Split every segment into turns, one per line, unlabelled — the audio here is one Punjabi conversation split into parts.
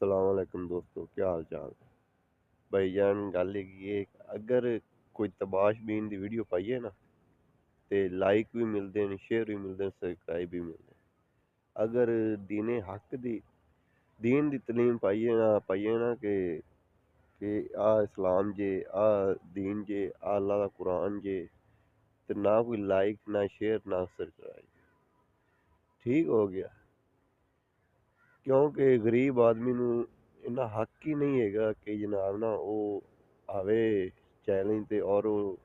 ਸਲਾਮੁਅਲੈकुम ਦੋਸਤੋ, ਕੀ ਹਾਲ ਚਾਲ? ਭਾਈਜਾਨ ਗੱਲ ਹੈਗੀ ਏ, ਅਗਰ ਕੋਈ ਤਬਾਸ਼ਬੀਨ ਦੀ ਵੀਡੀਓ ਪਾਈਏ ਨਾ ਤੇ ਲਾਈਕ ਵੀ ਮਿਲਦੇ ਨੇ, ਸ਼ੇਅਰ ਵੀ ਮਿਲਦੇ ਨੇ, ਸਬਸਕ੍ਰਾਈਬ ਵੀ ਮਿਲਦੇ ਨੇ। ਅਗਰ ਦੀਨੇ ਹੱਕ ਦੀ ਦੀਨ ਦੀ ਤਲੀਮ ਪਾਈਏ ਨਾ ਕਿ ਆ ਇਸਲਾਮ ਜੇ, ਆ ਦੀਨ ਜੇ, ਆ ਅੱਲਾ ਦਾ ਕੁਰਾਨ ਜੇ, ਤੇ ਨਾ ਕੋਈ ਲਾਈਕ, ਨਾ ਸ਼ੇਅਰ, ਨਾ ਸਬਸਕ੍ਰਾਈਬ, ਠੀਕ ਹੋ ਗਿਆ। ਕਿਉਂਕਿ ਗਰੀਬ ਆਦਮੀ ਨੂੰ ਇੰਨਾ ਹੱਕ ਹੀ ਨਹੀਂ ਹੈਗਾ ਕਿ ਜਨਾਬ ਨਾ ਉਹ ਆਵੇ ਚੈਲੰਜ ਤੇ ਔਰ ਉਹ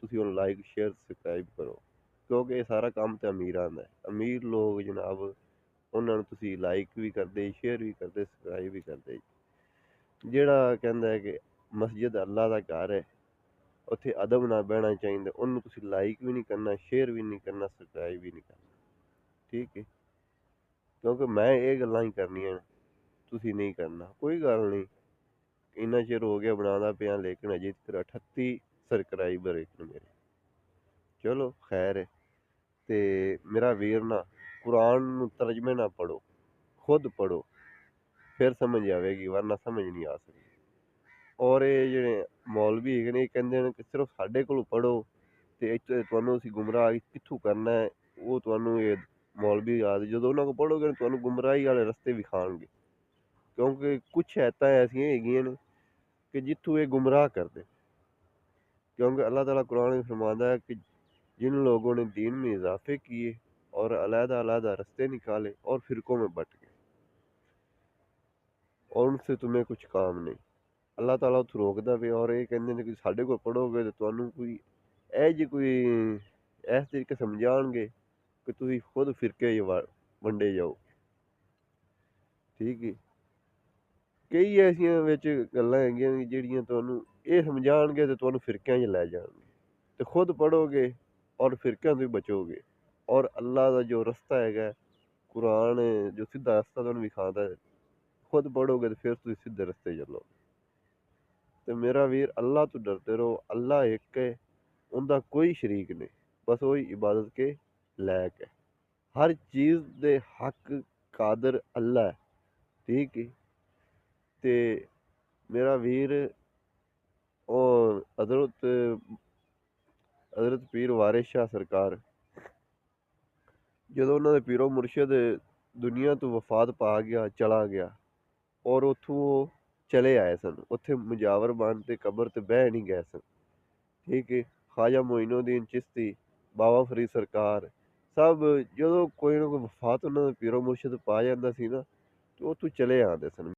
ਤੁਸੀਂ ਉਹਨੂੰ ਲਾਈਕ ਸ਼ੇਅਰ ਸਬਸਕ੍ਰਾਈਬ ਕਰੋ। ਕਿਉਂਕਿ ਇਹ ਸਾਰਾ ਕੰਮ ਤਾਂ ਅਮੀਰਾਂ ਦਾ ਹੈ। ਅਮੀਰ ਲੋਕ ਜਨਾਬ ਉਹਨਾਂ ਨੂੰ ਤੁਸੀਂ ਲਾਈਕ ਵੀ ਕਰਦੇ, ਸ਼ੇਅਰ ਵੀ ਕਰਦੇ, ਸਬਸਕ੍ਰਾਈਬ ਵੀ ਕਰਦੇ। ਜਿਹੜਾ ਕਹਿੰਦਾ ਹੈ ਕਿ ਮਸਜਿਦ ਅੱਲਾ ਦਾ ਘਰ ਹੈ, ਉੱਥੇ ਅਦਬ ਨਾਲ ਬਹਿਣਾ ਚਾਹੀਦਾ, ਉਹਨੂੰ ਤੁਸੀਂ ਲਾਈਕ ਵੀ ਨਹੀਂ ਕਰਨਾ, ਸ਼ੇਅਰ ਵੀ ਨਹੀਂ ਕਰਨਾ, ਸਬਸਕ੍ਰਾਈਬ ਵੀ ਨਹੀਂ ਕਰਨਾ, ਠੀਕ ਹੈ। ਕਿਉਂਕਿ ਮੈਂ ਇਹ ਗੱਲਾਂ ਹੀ ਕਰਨੀਆਂ, ਤੁਸੀਂ ਨਹੀਂ ਕਰਨਾ, ਕੋਈ ਗੱਲ ਨਹੀਂ। ਇੰਨਾ ਚਿਰ ਹੋ ਗਿਆ ਬਣਾਉਂਦਾ ਪਿਆ, ਲੇਕਿਨ ਅਜੇ ਤੱਕ 38 ਸਬਸਕ੍ਰਾਈਬਰ ਇੱਕ ਮੇਰੇ। ਚਲੋ ਖੈਰ ਹੈ। ਤੇ ਮੇਰਾ ਵੀਰ ਨਾ ਕੁਰਾਨ ਨੂੰ ਤਰਜਮੇ ਨਾ ਪੜੋ, ਖੁਦ ਪੜੋ, ਫਿਰ ਸਮਝ ਆਵੇਗੀ, ਵਰਨਾ ਸਮਝ ਨਹੀਂ ਆ ਸਕਦੀ। ਔਰ ਇਹ ਜਿਹੜੇ ਮੌਲਵੀ ਹੈਗੇ ਨੇ, ਇਹ ਕਹਿੰਦੇ ਨੇ ਕਿ ਸਿਰਫ ਸਾਡੇ ਕੋਲੋਂ ਪੜੋ ਤੇ ਇੱਥੇ ਤੁਹਾਨੂੰ ਅਸੀਂ ਗੁੰਮਰਾਹ ਕਿੱਥੋਂ ਕਰਨਾ ਹੈ, ਉਹ ਤੁਹਾਨੂੰ ਇਹ ਮੌਲਵੀ ਯਾਦ ਜਦੋਂ ਉਹਨਾਂ ਕੋਲ ਪੜੋਗੇ ਤੁਹਾਨੂੰ ਗੁੰਮਰਾਹੀ ਵਾਲੇ ਰਸਤੇ ਵਿਖਾਉਣਗੇ। ਕਿਉਂਕਿ ਕੁਛ ਐਤਾਂ ਐਸੀਆਂ ਹੈਗੀਆਂ ਨੇ कि जितू ये गुमराह कर दे। क्योंकि अल्लाह ताला कुरान में फरमाता है कि जिन लोगों ने दीन में इजाफे किए और अलहदा रास्ते निकाले और फिरकों में बट गए और उनसे तुम्हें कुछ काम नहीं। अल्लाह ताला उत्थों रोकदा पे और ये कहंदे ने कि साडे कोल पढ़ोगे तो तुहानू कोई ਇਹ ਜਿਹੀ ਕੋਈ ਇਸ ਤਰੀਕੇ ਸਮਝਾਉਣਗੇ ਕਿ ਤੁਸੀਂ ਖੁਦ ਫਿਰਕੇ ਵੰਡੇ ਜਾਓ, ਠੀਕ ਹੈ। ਕਈ ਐਸੀਆਂ ਵਿੱਚ ਗੱਲਾਂ ਹੈਗੀਆਂ ਜਿਹੜੀਆਂ ਤੁਹਾਨੂੰ ਇਹ ਸਮਝਾਉਣਗੇ ਤੇ ਤੁਹਾਨੂੰ ਫਿਰਕਿਆਂ 'ਚ ਲੈ ਜਾਣਗੇ, ਤੇ ਖੁਦ ਪੜ੍ਹੋਗੇ ਔਰ ਫਿਰਕਿਆਂ ਤੋਂ ਹੀ ਬਚੋਗੇ। ਔਰ ਅੱਲਾ ਦਾ ਜੋ ਰਸਤਾ ਹੈਗਾ, ਕੁਰਾਨ ਜੋ ਸਿੱਧਾ ਰਸਤਾ ਤੁਹਾਨੂੰ ਵਿਖਾਉਂਦਾ ਹੈ, ਖੁਦ ਪੜ੍ਹੋਗੇ ਤੇ ਫਿਰ ਤੁਸੀਂ ਸਿੱਧੇ ਰਸਤੇ ਚੱਲੋਗੇ। ਤੇ ਮੇਰਾ ਵੀਰ ਅੱਲਾ ਤੋਂ ਡਰਦੇ ਰਹੋ। ਅੱਲਾ ਇੱਕ ਹੈ, ਉਹਦਾ ਕੋਈ ਸ਼ਰੀਕ ਨਹੀਂ, ਬਸ ਉਹੀ ਇਬਾਦਤ ਕੇ ਲਾਇਕ ਹੈ। ਹਰ ਚੀਜ਼ ਦੇ ਹੱਕ ਕਾਦਰ ਅੱਲਾ ਹੈ, ਠੀਕ ਹੈ। ਤੇ ਮੇਰਾ ਵੀਰ ਉਹ ਹਜ਼ਰਤ ਪੀਰ ਵਾਰਿਸ ਸ਼ਾਹ ਸਰਕਾਰ, ਜਦੋਂ ਉਹਨਾਂ ਦੇ ਪੀਰੋ ਮੁਰਸ਼ਿਦ ਦੁਨੀਆ ਤੋਂ ਵਫਾਤ ਪਾ ਗਿਆ, ਚਲਾ ਗਿਆ, ਔਰ ਉੱਥੋਂ ਉਹ ਚਲੇ ਆਏ ਸਨ, ਉੱਥੇ ਮੁਜਾਵਰ ਬਣ ਤੇ ਕਬਰ ਤੇ ਬਹਿ ਨਹੀਂ ਗਏ ਸਨ, ਠੀਕ ਹੈ। ਖਾਜਾ ਮੋਇਨੂਦੀਨ ਚਿਸ਼ਤੀ, ਬਾਬਾ ਫਰੀਦ ਸਰਕਾਰ, ਸਭ ਜਦੋਂ ਕੋਈ ਨਾ ਕੋਈ ਵਫਾਤ ਉਹਨਾਂ ਦਾ ਪੀਰੋ ਮੁਰਸ਼ਿਦ ਪਾ ਜਾਂਦਾ ਸੀ ਨਾ, ਤੇ ਉੱਥੋਂ ਚਲੇ ਆਉਂਦੇ ਸਨ।